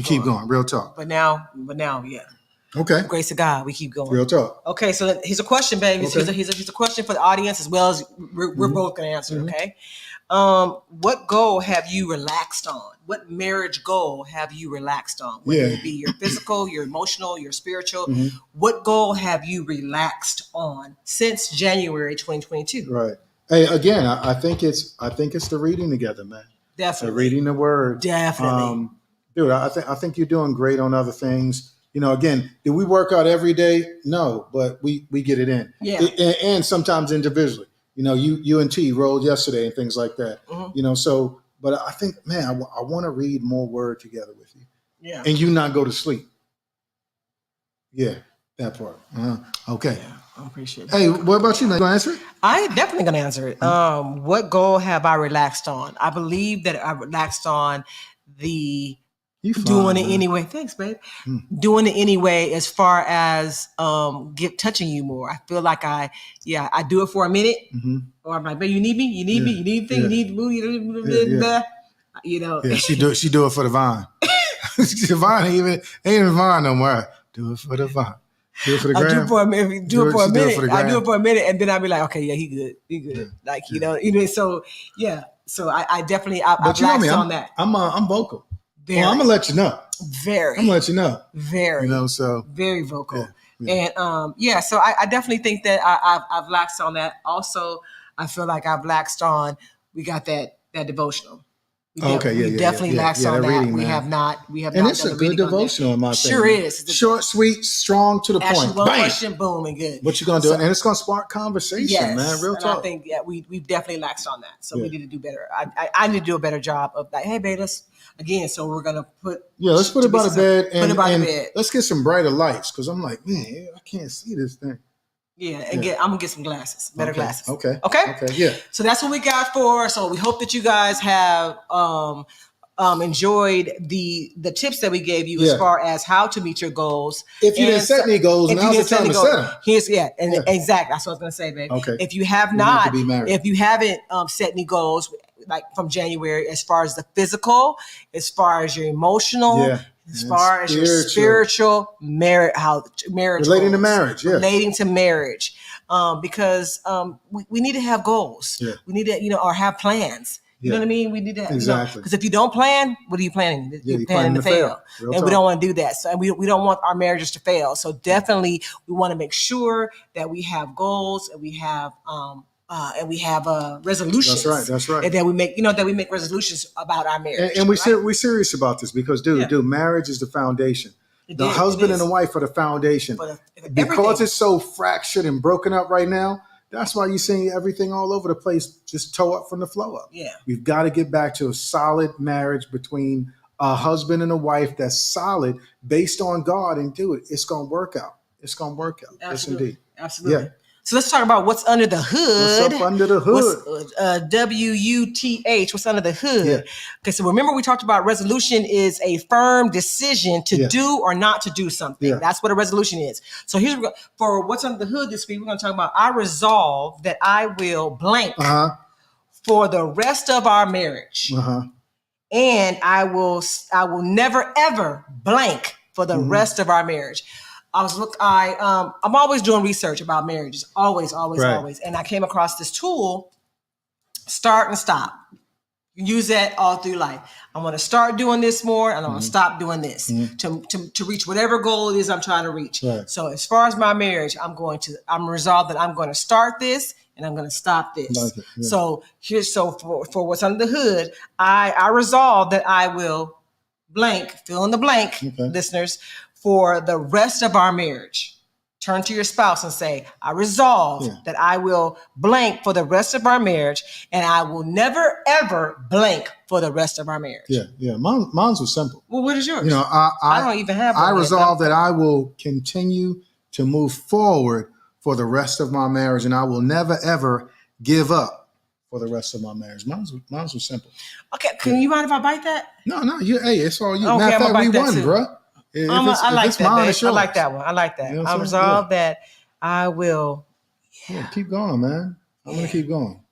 Keep going. Real talk. But now, yeah. Okay. Grace of God, we keep going. Real talk. Okay, so here's a question, baby. Okay. Here's a question for the audience as well as we're both going to answer. Okay. What goal have you relaxed on? what marriage goal have you relaxed on? Whether it be your physical, your emotional, your spiritual. What goal have you relaxed on since January 2022? Right. Hey, again, I think it's the reading together, man. Definitely. The reading the word. Definitely. Dude, I think you're doing great on other things. Again, do we work out every day? No, but we get it in. Yeah. And sometimes individually. You and T rolled yesterday and things like that. So, but I think, man, I want to read more word together with you. Yeah. And you not go to sleep. Yeah, that part. Okay. Yeah, I appreciate it. Hey, what about you? You gonna answer it? I definitely gonna answer it. What goal have I relaxed on? I believe that I relaxed on the doing it anyway. Thanks, babe. Doing it anyway, as far as touching you more. I feel like I do it for a minute, or I'm like, babe, you need me, you need me, you need thing, you need to move, Yeah, she do it for the vine. The vine ain't even vine no more. Do it for the vine. Do it for the gram. I do it for a minute. I do it for a minute, and then I'll be like, okay, yeah, he good. Yeah. Like so yeah. So I definitely I've But you know me, on that. I'm vocal. Very. Well, I'm gonna let you know. Very. I'm gonna let you know. Very. So very vocal. Yeah. And so I definitely think that I've laxed on that. Also, I feel like I've laxed on. We got that devotional. We definitely laxed on that. Reading, we have not. And it's a good devotional in my opinion. Sure is. Short, sweet, strong, to the Ask point. One Bam! question, boom, and good. What you gonna do? And it's gonna spark conversation, man. Real talk. I think we've definitely laxed on that. So we need to do better. I need to do a better job of like, hey, babe, so we're gonna put. Let's put it by the bed. And let's get some brighter lights, because I'm like, man, I can't see this thing. Yeah, and I'm gonna get some glasses, better glasses. Okay. Yeah. So that's what we got for. So we hope that you guys have enjoyed the tips that we gave you as far as how to meet your goals. If you didn't set any goals, now's the time to set them. Exactly. That's what I was gonna say, babe. Okay. If you have not, if you haven't set any goals, like from January, as far as the physical, as far as your emotional, as far as your spiritual, marriage relating to marriage, relating to marriage, because we need to have goals. Yeah. We need to, or have plans. You know what I mean? We need to exactly, because if you don't plan, what are you planning? You're planning to fail, and we don't want to do that. So we don't want our marriages to fail. So definitely, we want to make sure that we have goals and we have resolutions. That's right. And then we make resolutions about our marriage. And we're serious about this because, dude, marriage is the foundation. The husband and the wife are the foundation. Because it's so fractured and broken up right now, that's why you're seeing everything all over the place just toe up from the flow up. Yeah. We've got to get back to a solid marriage between a husband and a wife that's solid based on God, and do it. It's going to work out. It's going to work out. Absolutely. Yes, indeed. Absolutely. Yeah. So let's talk about what's under the hood. What's up under the hood? WUTH. What's under the hood? Yeah. Okay, so remember we talked about resolution is a firm decision to do or not to do something. Yeah. That's what a resolution is. So here's for what's under the hood this week. We're going to talk about I resolve that I will blank for the rest of our marriage, and I will never ever blank for the rest of our marriage. I'm always doing research about marriages, always. And I came across this tool, start and stop. You use that all through life. I'm going to start doing this more, and I'm going to stop doing this to reach whatever goal it is I'm trying to reach. Right. So as far as my marriage, I'm resolved that I'm going to start this and I'm going to stop this. Like it, yeah. So for what's under the hood, I resolve that I will blank, fill in the blank, listeners, for the rest of our marriage. Turn to your spouse and say, I resolve that I will blank for the rest of our marriage, and I will never, ever blank for the rest of our marriage. Yeah. Mine's was simple. Well, what is yours? I don't even have one. I resolve that I will continue to move forward for the rest of my marriage, and I will never, ever give up for the rest of my marriage. Mine's was simple. Okay, can you mind if I bite that? No, hey, it's all you. Okay, Matter of fact, we won, too. bro. I like that. I like that one. I like that. You know I resolve that I will. Yeah, keep going, man. I'm gonna keep going.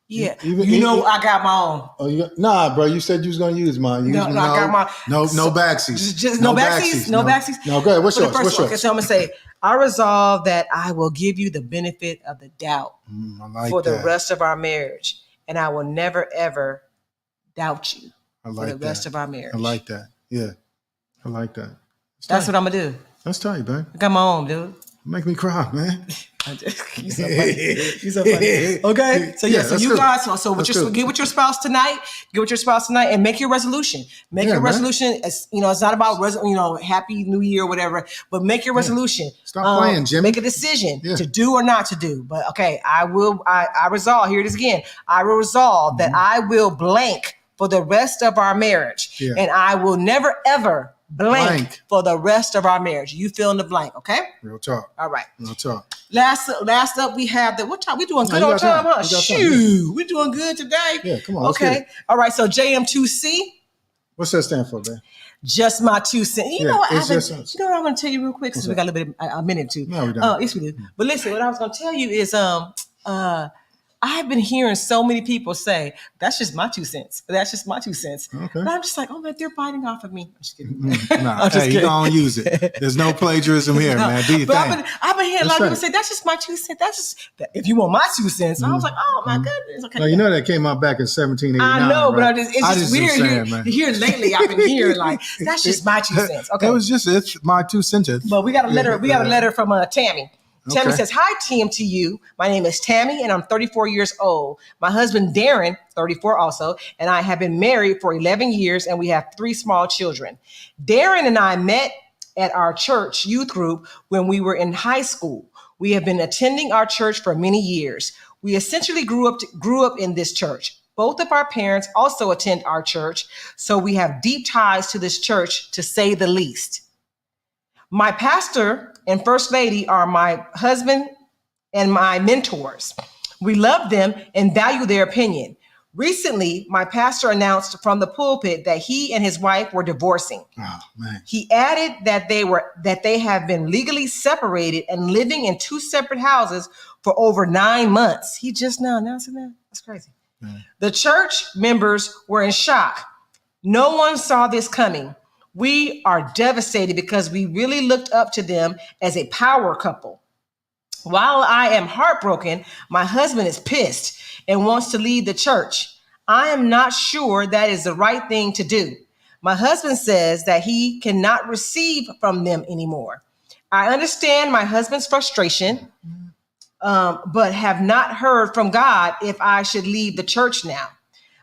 Yeah, I got my own. Oh, nah, bro. You said you was gonna use mine. I got mine. No backsies. Just no backsies. No backsies. No, go ahead. What's yours? Okay, so I'm gonna say, I resolve that I will give you the benefit of the doubt for the rest of our marriage, and I will never ever doubt you. I like for the rest that. of our marriage. I like that. Yeah. I like that. That's what I'm going to do. That's tight, babe. I got my own, dude. Make me cry, man. You so funny. You so funny. Okay. So so you guys, so get with your spouse tonight. Get with your spouse tonight and make your resolution. Make your resolution. As it's not about Happy New Year or whatever, but make your resolution. Stop playing, Jimmy. Make a decision to do or not to do. But okay, I resolve. Here it is again. I will resolve that I will blank for the rest of our marriage, and I will never ever blank for the rest of our marriage. You fill in the blank, okay? Real talk. All right. Real talk. Last up, we have what time? We doing good on time, huh? Shoot, we doing good today. Yeah, come on. Okay. All right. So JM2C. What's that stand for, man? Just my 2 cents. You know what? You know what I'm going to tell you real quick, since we got a little bit a minute or two. No, we don't. Yes, we do. But listen, what I was going to tell you is I've been hearing so many people say, that's just my 2 cents. That's just my 2 cents. Okay. But I'm just like, oh man, they're biting off of me. I'm just kidding. Nah, you don't use it. There's no plagiarism here, man. Do your thing. I've been hearing a lot of people say, that's just my 2 cents. That's just, if you want my 2 cents. I was like, oh my goodness. Okay. Now, you know that came out back in 1789. I know, right? but it's just weird here lately. I've been hearing like, that's just my 2 cents. Okay. It's my 2 cents. But we got a letter from Tammy. Tammy says, hi, TMTU. My name is Tammy, and I'm 34 years old. My husband, Darren, 34 also, and I have been married for 11 years, and we have 3 small children. Darren and I met at our church youth group when we were in high school. We have been attending our church for many years. We essentially grew up in this church. Both of our parents also attend our church, so we have deep ties to this church, to say the least. My pastor and first lady are my husband and my mentors. We love them and value their opinion. Recently, my pastor announced from the pulpit that he and his wife were divorcing. Oh, man. He added that they have been legally separated and living in 2 separate houses for over 9 months. He just now announcing that? That's crazy. Man. The church members were in shock. No one saw this coming. We are devastated because we really looked up to them as a power couple. While I am heartbroken, my husband is pissed and wants to leave the church. I am not sure that is the right thing to do. My husband says that he cannot receive from them anymore. I understand my husband's frustration, but have not heard from God if I should leave the church now.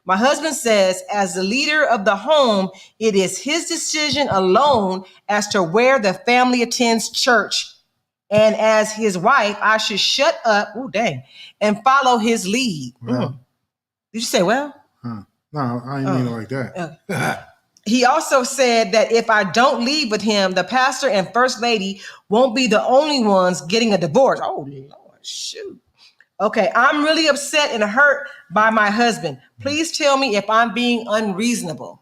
My husband says, as the leader of the home, it is his decision alone as to where the family attends church. And as his wife, I should shut up, and follow his lead. Well, Did you say, well? No, I didn't mean it like that. He also said that if I don't leave with him, the pastor and first lady won't be the only ones getting a divorce. Oh, Lord, shoot. Okay, I'm really upset and hurt by my husband. Please tell me if I'm being unreasonable.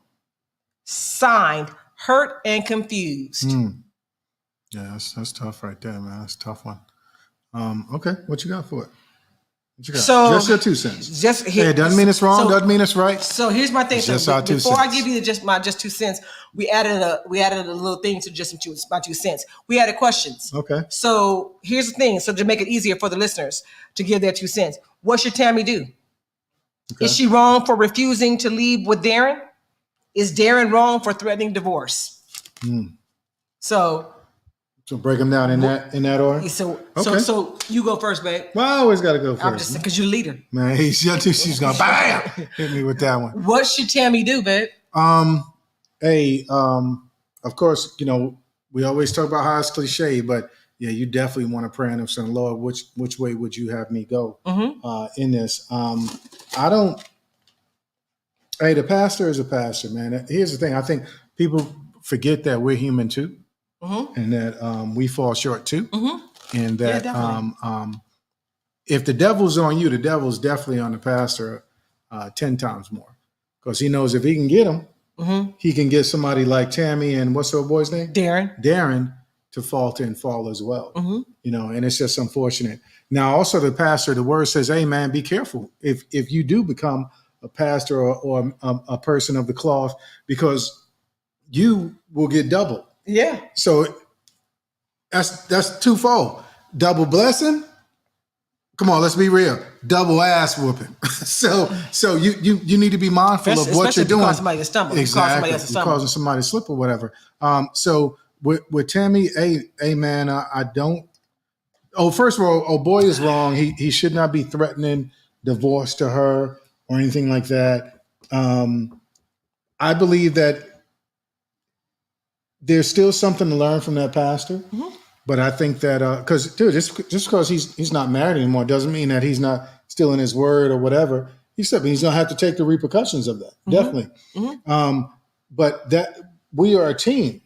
Signed, hurt and confused. Yeah, that's tough right there, man. That's a tough one. Okay, what you got for it? What you got? So, just your 2 cents. It doesn't mean it's wrong. So, doesn't mean it's right. So here's my thing. Just our 2 before cents. I give you my 2 cents, we added a little thing to just my 2 cents. We added questions. Okay. So here's the thing. So to make it easier for the listeners to give their 2 cents, what should Tammy do? Okay. Is she wrong for refusing to leave with Darren? Is Darren wrong for threatening divorce? So break them down in that order. So you go first, babe. Well, I always got to go first. I'm just because you're the leader. Man, she's gonna bam hit me with that one. What should Tammy do, babe? Of course, we always talk about how it's cliche, but yeah, you definitely want to pray and say, Lord, which way would you have me go in this? The pastor is a pastor, man. Here's the thing. I think people forget that we're human too. And that we fall short too, and that if the devil's on you, the devil's definitely on the pastor 10 times more, because he knows if he can get him, he can get somebody like Tammy and what's her boy's name? Darren to falter and fall as well. And it's just unfortunate. Now, also the pastor, the word says, hey man, be careful if you do become a pastor or a person of the cloth, because you will get double. Yeah. So that's twofold. Double blessing, come on, let's be real. Double ass whooping. so you need to be mindful of what you're doing. Causing somebody to stumble. Exactly. You're causing somebody to slip or whatever. So with Tammy, hey man, I don't. Oh, first of all, boy is wrong. He should not be threatening divorce to her or anything like that. I believe that there's still something to learn from that pastor. Mm-hmm. But I think that because just because he's not married anymore doesn't mean that he's not still in his word or whatever. He's going to have to take the repercussions of that. Mm-hmm. Definitely. Mm-hmm. But that we are a team.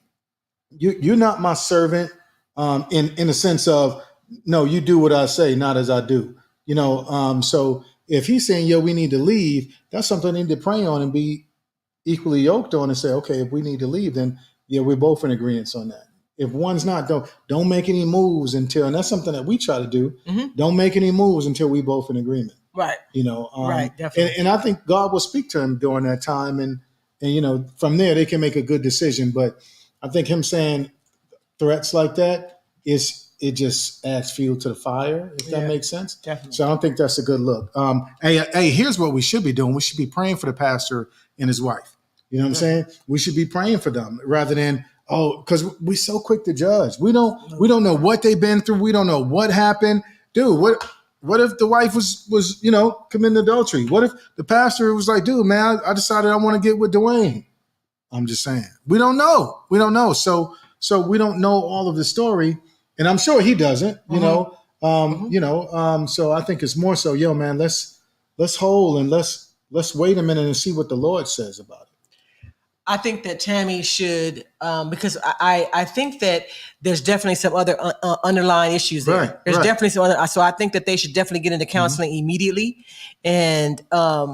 You're not my servant in a sense of, no, you do what I say, not as I do. So if he's saying, yo, we need to leave, that's something I need to pray on and be equally yoked on and say, okay, if we need to leave, then yeah, we're both in agreement on that. If one's not, don't make any moves until, and that's something that we try to do. Mm-hmm. Don't make any moves until we both in agreement. Right. Right. Definitely. And I think God will speak to him during that time. And from there they can make a good decision. But I think him saying threats like that it just adds fuel to the fire, if that makes sense. Definitely. So I don't think that's a good look. Hey, here's what we should be doing. We should be praying for the pastor and his wife. You know what I'm saying? We should be praying for them rather than, because we're so quick to judge. We don't know what they've been through. We don't know what happened. Dude, what if the wife was committing adultery? What if the pastor was like, dude, man, I decided I want to get with Dwayne. I'm just saying. We don't know. So we don't know all of the story. And I'm sure he doesn't, so I think it's more so, yo, man, let's hold and let's wait a minute and see what the Lord says about it. I think that Tammy should, because I think that there's definitely some other underlying issues there. Right, there's definitely some other, so I think that they should definitely get into counseling immediately and I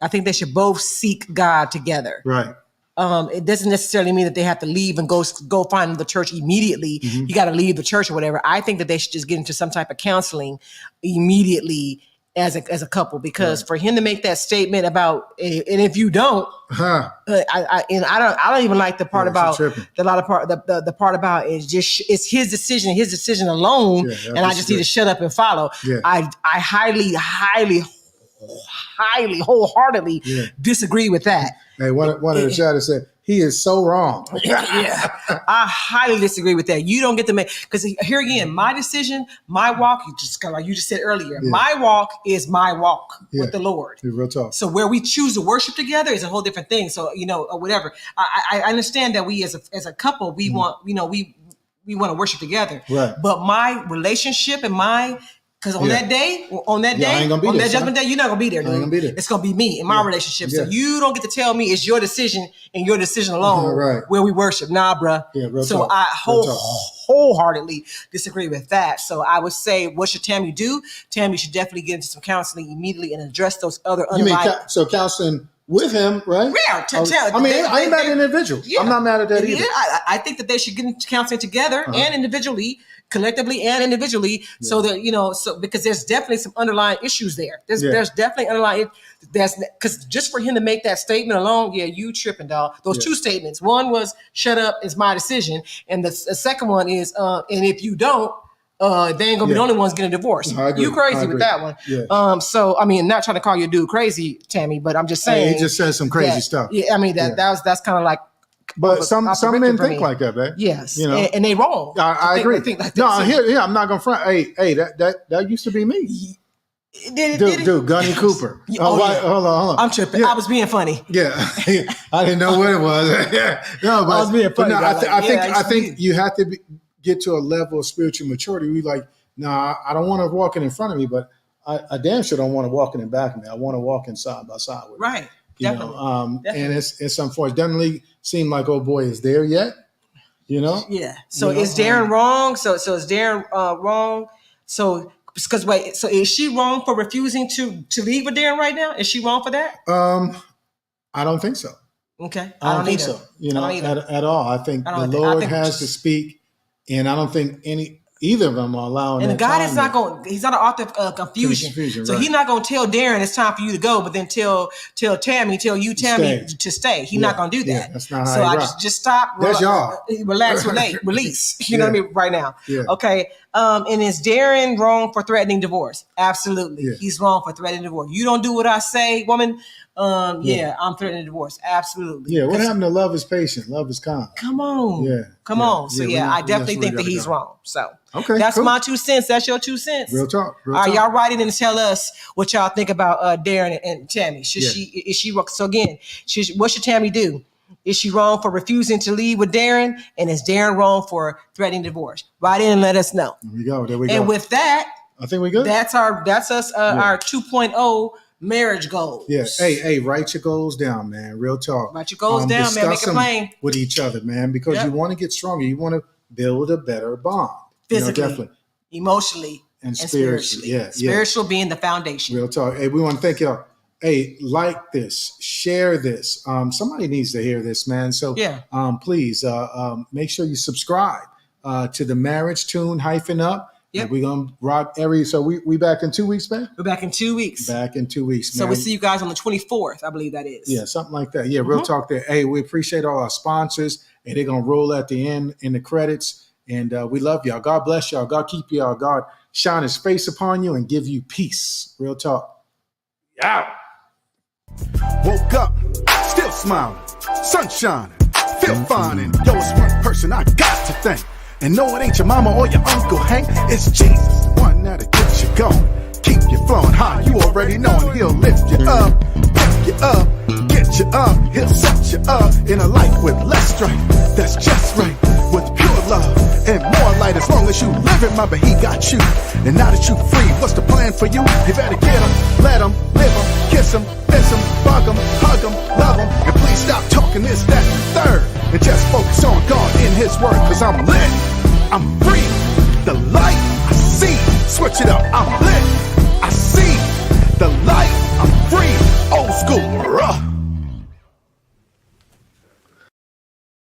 think they should both seek God together. Right. It doesn't necessarily mean that they have to leave and go find the church immediately. Mm-hmm. You got to leave the church or whatever. I think that they should just get into some type of counseling immediately as a couple, because for him to make that statement about, and if you don't, I don't even like the part about the part about it's his decision alone, and I just need to shut up and follow. Yeah. I highly wholeheartedly disagree with that. Hey, one of the chatters said, he is so wrong. Yeah, I highly disagree with that. You don't get to make, because here again, my decision, my walk, just kind of like you just said earlier, my walk is my walk with the Lord. Real talk. So where we choose to worship together is a whole different thing. So, or whatever. I understand that we as a couple, we want, we want to worship together. Right. But my relationship and because on that judgment day, you're not gonna be there, dude. I ain't gonna be there. It's gonna be me in my relationship. So you don't get to tell me it's your decision and your decision alone where we worship. Nah, bruh. Yeah, so talk. I wholeheartedly disagree with that. So I would say, what should Tammy do? Tammy should definitely get into some counseling immediately and address those other underlying. So counseling with him, right? Yeah. I ain't mad at an individual. Yeah. I'm not mad at that either. Yeah, I think that they should get into counseling together and individually. Collectively and individually, so that because there's definitely some underlying issues there. There's definitely underlying. Because just for him to make that statement alone, you tripping, dog. Those two statements. One was "shut up, it's my decision," and the second one is "and if you don't, they ain't gonna be the only ones getting a divorce." You crazy with that one? Yeah. So I mean, not trying to call your dude crazy, Tammy, but I'm just saying he just says some crazy stuff. Yeah, I mean that's kind of like. But some men think like that, man. Yes, and they wrong. I agree. I'm not gonna front. Hey, that used to be me. Dude, Gunny Cooper. Hold on. I'm tripping. I was being funny. Yeah, I didn't know what it was. No, but I was being funny. I think you have to get to a level of spiritual maturity. We like, I don't want to walk in front of me, but I damn sure don't want to walk in the back of me. I want to walk in side by side with me. Right. Definitely. And it's unfortunate. It doesn't really seem like, oh boy, is there yet? Yeah. So is Darren wrong? So is Darren wrong? So is she wrong for refusing to leave with Darren right now? Is she wrong for that? I don't think so. Okay. I don't think so. At all. I think the Lord has to speak, and I don't think either of them are allowing. And that God time is not going. He's not an author of confusion. So right. he's not going to tell Darren it's time for you to go, but then tell Tammy to stay. He's not going to do that. Yeah, that's not how so I rock. just stop. That's y'all. Relax, release. You know what I mean? Right now. Yeah. Okay. And is Darren wrong for threatening divorce? Absolutely. Yeah. He's wrong for threatening divorce. You don't do what I say, woman. I'm threatening divorce. Absolutely. Yeah. What happened to love is patient, love is calm? Come on. Yeah. Come on. So I definitely think that he's wrong. So that's my 2 cents. That's your 2 cents. Real talk. All right, y'all write in and tell us what y'all think about Darren and Tammy. Is she so again, what should Tammy do? Is she wrong for refusing to leave with Darren? And is Darren wrong for threatening divorce? Write in and let us know. There we go. And with that, I think we good. That's our 2.0 marriage goals. Yeah. Hey, write your goals down, man. Real talk. Write your goals down, man. Make it plain with each other, man, because you want to get stronger. You want to build a better bond. Physically, definitely. Emotionally, and spiritually. Yeah. Spiritual being the foundation. Real talk. Hey, we want to thank y'all. Hey, like this, share this. Somebody needs to hear this, man. So please make sure you subscribe to the Marriage Tune -up. Yep. We're going to rock so we back in 2 weeks, man? We're back in 2 weeks. Back in 2 weeks, man. So we'll see you guys on the 24th, I believe that is. Yeah, something like that. Yeah, real talk there. Hey, we appreciate all our sponsors, and they're going to roll at the end in the credits. And we love y'all. God bless y'all. God keep y'all. God shine his face upon you and give you peace. Real talk. Yeah. Woke up, still smiling, sun shining, feel fine. And yo, it's one person I got to thank. And no, it ain't your mama or your Uncle Hank. It's Jesus, the one that'll get you going. Keep you flowing high, you already know. And he'll lift you up, pick you up, get you up. He'll set you up in a life with less strength. That's just right, with pure love and more light. As long as you live it, but he got you. And now that you free, what's the plan for you? You better get him, let him, live him, kiss him, miss him, bug him, hug him, love him. And please stop talking this, that, and the third. And just focus on God in his word. Cause I'm lit, I'm free, the light I see. Switch it up, I'm lit, I see the light, I'm free. Old school,